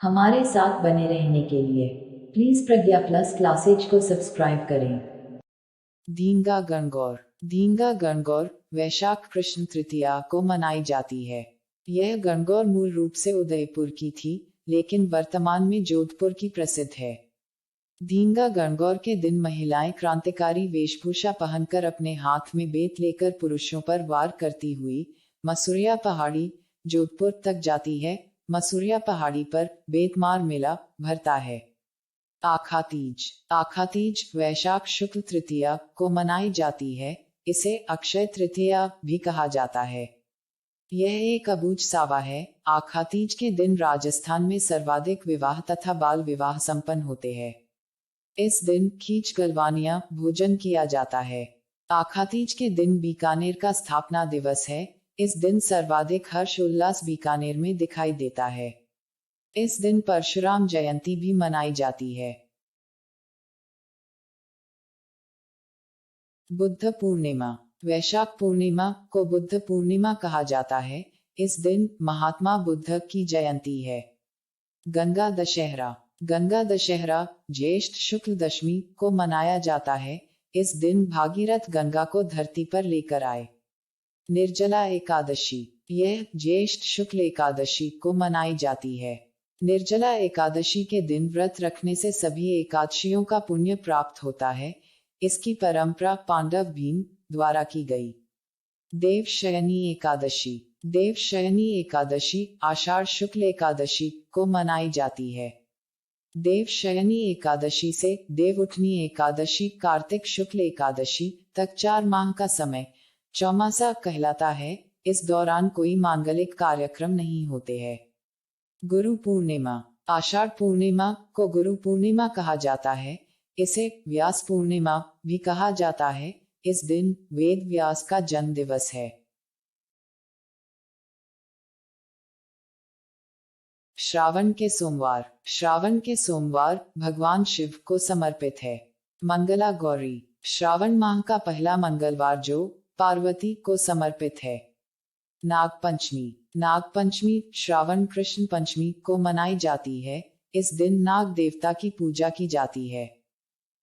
हमारे साथ बने रहने के लिए प्लीज प्रज्ञा प्लस क्लासेज को सब्सक्राइब करें। दींगा गणगौर। दींगा गणगौर वैशाख कृष्ण तृतीया को मनाई जाती है। यह गणगौर मूल रूप से उदयपुर की थी, लेकिन वर्तमान में जोधपुर की प्रसिद्ध है। दींगा गणगौर के दिन महिलाएं क्रांतिकारी वेशभूषा पहनकर अपने हाथ में बेत लेकर पुरुषों पर वार करती हुई मसूरिया पहाड़ी, जोधपुर तक जाती है। मसूरिया पहाड़ी पर बेतमार मेला भरता है। आखातीज। आखातीज वैशाख शुक्ल तृतीया को मनाई जाती है। इसे अक्षय तृतीया भी कहा जाता है। यह एक अबूझ सावा है। आखातीज के दिन राजस्थान में सर्वाधिक विवाह तथा बाल विवाह संपन्न होते हैं। इस दिन खींच गलवानिया भोजन किया जाता है। आखातीज के दिन बीकानेर का स्थापना दिवस है। इस दिन सर्वाधिक हर्ष उल्लास बीकानेर में दिखाई देता है। इस दिन परशुराम जयंती भी मनाई जाती है। बुद्ध पूर्णिमा। वैशाख पूर्णिमा को बुद्ध पूर्णिमा कहा जाता है। इस दिन महात्मा बुद्ध की जयंती है। गंगा दशहरा। गंगा दशहरा ज्येष्ठ शुक्ल दशमी को मनाया जाता है। इस दिन भागीरथ गंगा को धरती पर लेकर आए। निर्जला एकादशी। यह ज्येष्ठ शुक्ल एकादशी को मनाई जाती है। निर्जला एकादशी के दिन व्रत रखने से सभी एकादशियों का पुण्य प्राप्त होता है। इसकी परंपरा पांडव भीम द्वारा की गई। देवशयनी एकादशी। देवशयनी एकादशी आषाढ़ शुक्ल एकादशी को मनाई जाती है। देवशयनी एकादशी से देवउठनी एकादशी कार्तिक शुक्ल एकादशी तक 4 माह का समय चौमासा कहलाता है। इस दौरान कोई मांगलिक कार्यक्रम नहीं होते हैं। गुरु पूर्णिमा। आषाढ़ पूर्णिमा को गुरु पूर्णिमा कहा जाता है। इसे व्यास पूर्णिमा भी कहा जाता है। इस दिन वेद व्यास का जन्म दिवस है। श्रावण के सोमवार। श्रावण के सोमवार भगवान शिव को समर्पित है। मंगला गौरी। श्रावण माह का पहला मंगलवार जो पार्वती को समर्पित है। नागपंचमी। नागपंचमी श्रावण कृष्ण पंचमी को मनाई जाती है। इस दिन नाग देवता की पूजा की जाती है।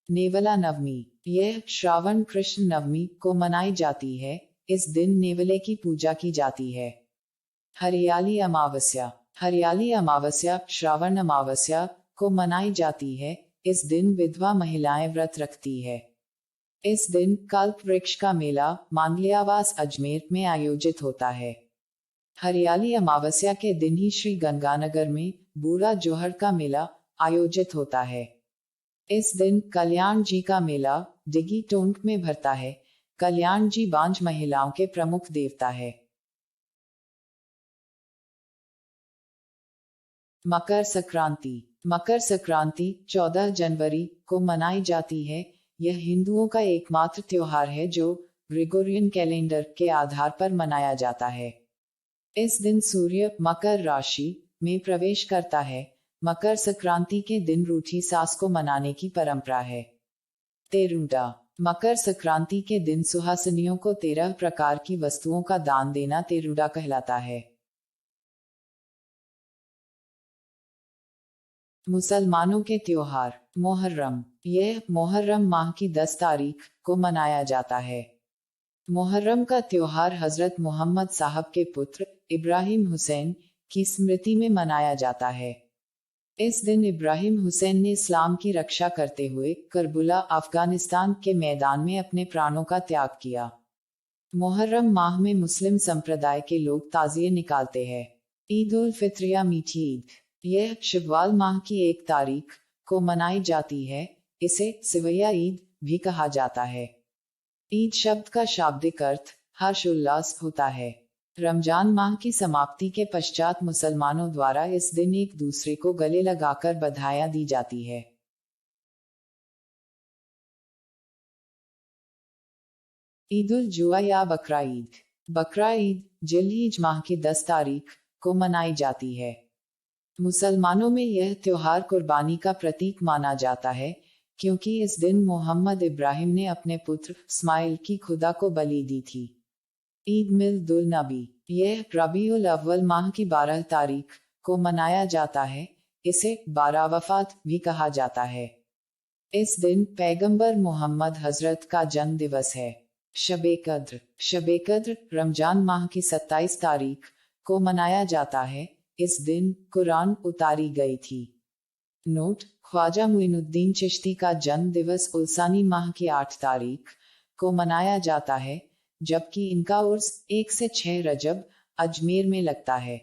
नेवला नवमी। यह श्रावण कृष्ण नवमी को मनाई जाती है। इस दिन नेवले की पूजा की जाती है। हरियाली अमावस्या। हरियाली अमावस्या श्रावण अमावस्या को मनाई जाती है। इस दिन विधवा महिलाएं व्रत रखती है। इस दिन कल्प वृक्ष का मेला मांगलियावास अजमेर में आयोजित होता है। हरियाली अमावस्या के दिन ही श्री गंगानगर में बूढ़ा जोहर का मेला आयोजित होता है। इस दिन कल्याण जी का मेला डिगी टोंक में भरता है। कल्याण जी बांझ महिलाओं के प्रमुख देवता है। मकर संक्रांति। मकर संक्रांति 14 जनवरी को मनाई जाती है। यह हिंदुओं का एकमात्र त्योहार है जो ग्रेगोरियन कैलेंडर के आधार पर मनाया जाता है। इस दिन सूर्य मकर राशि में प्रवेश करता है। मकर संक्रांति के दिन रूठी सास को मनाने की परंपरा है। तेरुंडा। मकर संक्रांति के दिन सुहासिनियों को 13 प्रकार की वस्तुओं का दान देना तेरुंडा कहलाता है। मुसलमानों के त्योहार। मोहर्रम। यह मोहर्रम माह की 10 तारीख को मनाया जाता है। मोहर्रम का त्योहार हजरत मोहम्मद साहब के पुत्र इब्राहिम हुसैन की स्मृति में मनाया जाता है। इस दिन इब्राहिम हुसैन ने इस्लाम की रक्षा करते हुए करबला अफगानिस्तान के मैदान में अपने प्राणों का त्याग किया। मोहर्रम माह में मुस्लिम संप्रदाय के लोग ताजिए निकालते हैं। ईद उल फित्र या मीठी ईद। यह शव्वाल माह की 1 तारीख को मनाई जाती है। इसे सिवैया ईद भी कहा जाता है। ईद शब्द का शाब्दिक अर्थ हर्ष उल्लास होता है। रमजान माह की समाप्ति के पश्चात मुसलमानों द्वारा इस दिन एक दूसरे को गले लगाकर बधाइयां दी जाती है। ईद उल जुहा या बकरा ईद। बकरा ईद जिलहिज माह की 10 तारीख को मनाई जाती है। मुसलमानों में यह त्योहार कुर्बानी का प्रतीक माना जाता है, क्योंकि इस दिन मोहम्मद इब्राहिम ने अपने पुत्र इस्माइल की खुदा को बलि दी थी। ईद मिलादुन नबी। यह रबीउल अव्वल माह की 12 तारीख को मनाया जाता है। इसे बारावफात भी कहा जाता है। इस दिन पैगंबर मोहम्मद हजरत का जन्म दिवस है। शबे कद्र, शबे कद्र रमजान माह की 27 तारीख को मनाया जाता है। इस दिन कुरान उतारी गई थी। नोट: ख्वाजा मुइनुद्दीन चिश्ती का जन्म दिवस उल्सानी माह की 8 तारीख को मनाया जाता है, जबकि इनका उर्स 1 से 6 रजब अजमेर में लगता है।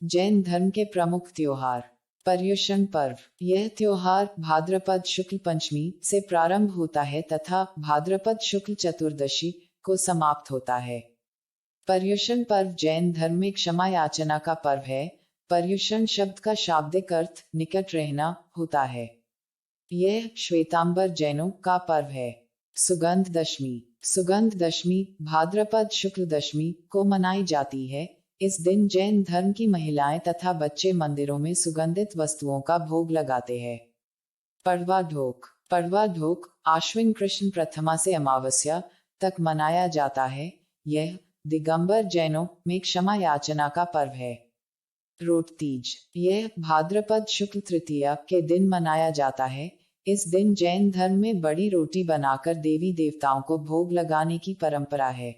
जैन धर्म के प्रमुख त्योहार। पर्युषण पर्व। यह त्योहार भाद्रपद शुक्ल पंचमी से प्रारंभ होता है तथा भाद्रपद शुक्ल चतुर्दशी को समाप्त होता है। पर्युषण पर्व जैन धर्म में क्षमा याचना का पर्व है। पर्युषण शब्द का शाब्दिक अर्थ निकट रहना होता है। यह श्वेतांबर जैनों का पर्व है। सुगंध दशमी। सुगंध दशमी भाद्रपद शुक्ल दशमी को मनाई जाती है। इस दिन जैन धर्म की महिलाएं तथा बच्चे मंदिरों में सुगंधित वस्तुओं का भोग लगाते हैं। पड़वा ढोक। पड़वा ढोक आश्विन कृष्ण प्रथमा से अमावस्या तक मनाया जाता है। यह दिगंबर जैनों में क्षमा याचना का पर्व है। रोट तीज। यह भाद्रपद शुक्ल तृतीया के दिन मनाया जाता है। इस दिन जैन धर्म में बड़ी रोटी बनाकर देवी देवताओं को भोग लगाने की परंपरा है।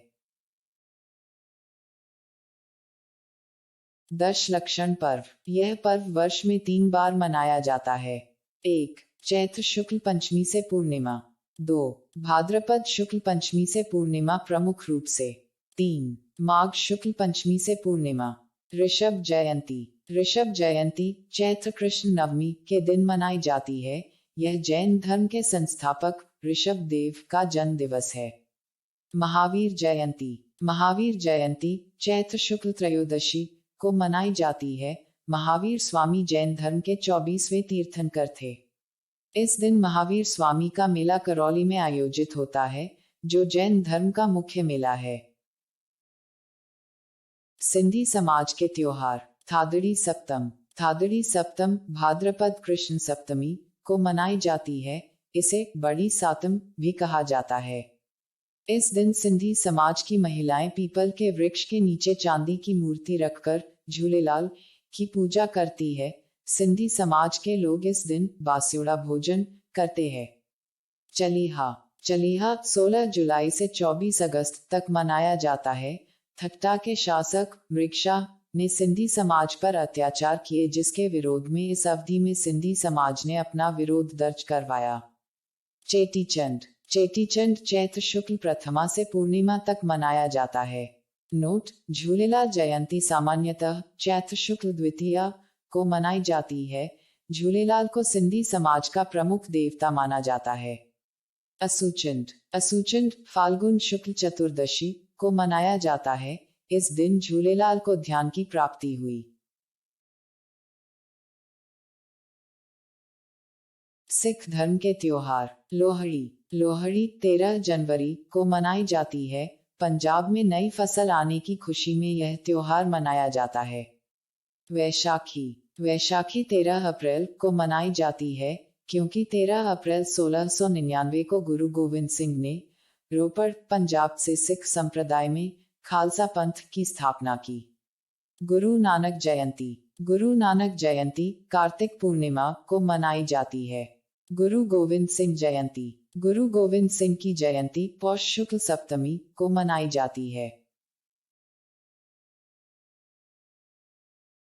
दशलक्षण पर्व। यह पर्व वर्ष में 3 बार मनाया जाता है। 1. चैत्र शुक्ल पंचमी से पूर्णिमा। 2. भाद्रपद शुक्ल पंचमी से पूर्णिमा प्रमुख रूप से। 3. माघ शुक्ल पंचमी से पूर्णिमा। ऋषभ जयंती। ऋषभ जयंती चैत्र कृष्ण नवमी के दिन मनाई जाती है। यह जैन धर्म के संस्थापक ऋषभ देव का जन्म दिवस है। महावीर जयंती। महावीर जयंती चैत्र शुक्ल त्रयोदशी को मनाई जाती है। महावीर स्वामी जैन धर्म के 24वें तीर्थंकर थे। इस दिन महावीर स्वामी का मेला करौली में आयोजित होता है, जो जैन धर्म का मुख्य मेला है। सिंधी समाज के त्योहार। थादड़ी सप्तम। थादड़ी सप्तम भाद्रपद कृष्ण सप्तमी को मनाई जाती है। इसे बड़ी सातम भी कहा जाता है। इस दिन सिंधी समाज की महिलाएं पीपल के वृक्ष के नीचे चांदी की मूर्ति रखकर झूलेलाल की पूजा करती है। सिंधी समाज के लोग इस दिन बास्योड़ा भोजन करते हैं। चलीहा। चलीहा 16 जुलाई से 24 अगस्त तक मनाया जाता है। थट्टा के शासक मृगशाह ने सिंधी समाज पर अत्याचार किए, जिसके विरोध में इस अवधि में सिंधी समाज ने अपना विरोध दर्ज करवाया। चेटीचंड। चेटीचंड चैत्र शुक्ल प्रथमा से पूर्णिमा तक मनाया जाता है। नोट: झूलेलाल जयंती सामान्यतः चैत्र शुक्ल द्वितीया को मनाई जाती है। झूलेलाल को सिंधी समाज का प्रमुख देवता माना जाता है। असूचंड। असूचंड फाल्गुन शुक्ल चतुर्दशी को मनाया जाता है। इस दिन झूलेलाल को ध्यान की प्राप्ति हुई। सिख धर्म के त्योहार। लोहड़ी। लोहड़ी 13 जनवरी को मनाई जाती है। पंजाब में नई फसल आने की खुशी में यह त्योहार मनाया जाता है। वैशाखी। वैशाखी 13 अप्रैल को मनाई जाती है, क्योंकि 13 अप्रैल 1699 को गुरु गोविंद सिंह ने रोपड़ पंजाब से सिख संप्रदाय में खालसा पंथ की स्थापना की। गुरु नानक जयंती। गुरु नानक जयंती कार्तिक पूर्णिमा को मनाई जाती है। गुरु गोविंद सिंह जयंती। गुरु गोविंद सिंह की जयंती पौष शुक्ल सप्तमी को मनाई जाती है।